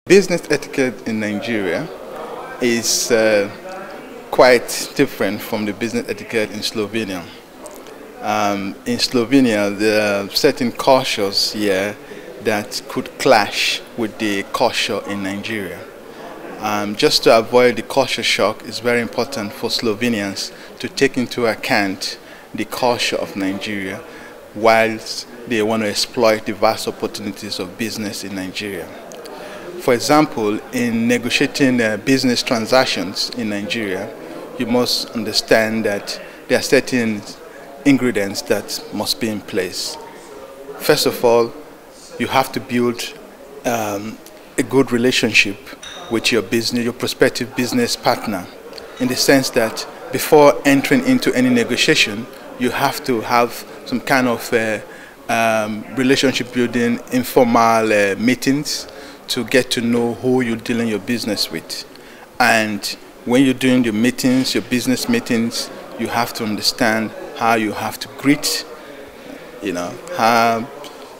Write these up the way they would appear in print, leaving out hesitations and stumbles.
Business etiquette in Nigeria is quite different from the business etiquette in Slovenia. In Slovenia, there are certain cultures here that could clash with the culture in Nigeria. Just to avoid the culture shock, it's very important for Slovenians to take into account the culture of Nigeria whilst they want to exploit the vast opportunities of business in Nigeria. For example, in negotiating business transactions in Nigeria, you must understand that there are certain ingredients that must be in place. First of all, you have to build a good relationship with your prospective business partner, in the sense that before entering into any negotiation, you have to have some kind of relationship building, informal meetings to get to know who you're dealing your business with. And when you're doing your meetings, your business meetings, you have to understand how you have to greet, how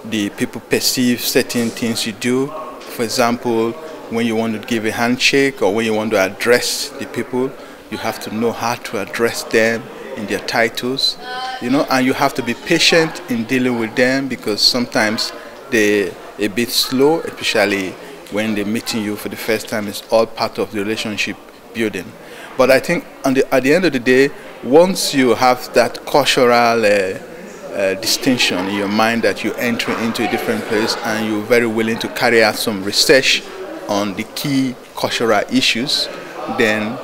the people perceive certain things you do. For example, when you want to give a handshake or when you want to address the people, you have to know how to address them in their titles, and you have to be patient in dealing with them, because sometimes they're a bit slow, especially when they're meeting you for the first time. It's all part of the relationship building. But I think at the end of the day, once you have that cultural distinction in your mind that you're entering into a different place and you're very willing to carry out some research on the key cultural issues, then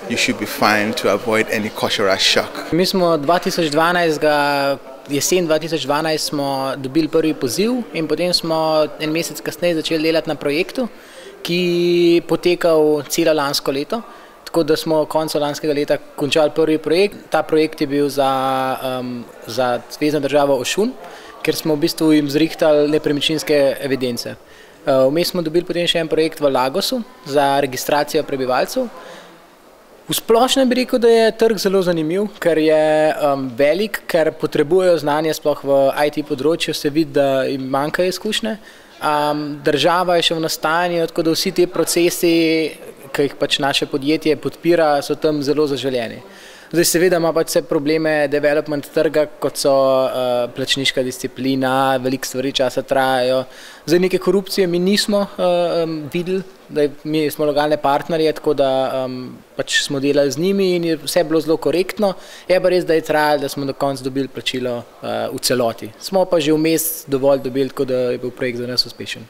you should be fine to avoid any cultural shock. Mi smo jesen 2012 smo dobili prvi poziv in potem smo en mesec kasneje začeli delati na projektu, ki potekal celo lansko leto. Tako da smo koncu lanskega leta končali prvi projekt. Ta projekt je bil za zvezno državo Ošun, ker smo v bistvu jim zrihtali nepremičninske evidence. Vmes smo dobili potem še en projekt v Lagosu za registracijo prebivalcev. V splošnem bi rekel, da je trg zelo zanimiv, ker je velik, ker potrebujejo znanje, sploh v IT področju se vidi, da jim manjkajo izkušnje. Država je še v nastajanju, tako da vsi ti procesi, ki jih pač naše podjetje podpira, so tam zelo zaželeni. Zdaj seveda ima pač vse probleme development trga, kot so plačniška disciplina, veliko stvari časa trajajo. Zdaj neke korupcije mi nismo videli, mi smo lokalne partnerje, tako da pač smo delali z njimi in je vse bilo zelo korektno. Je pa res, da je trajalo, da smo do konca dobili plačilo v celoti. Smo pa že vmes dovolj dobili, tako da je bil projekt za nas uspešen.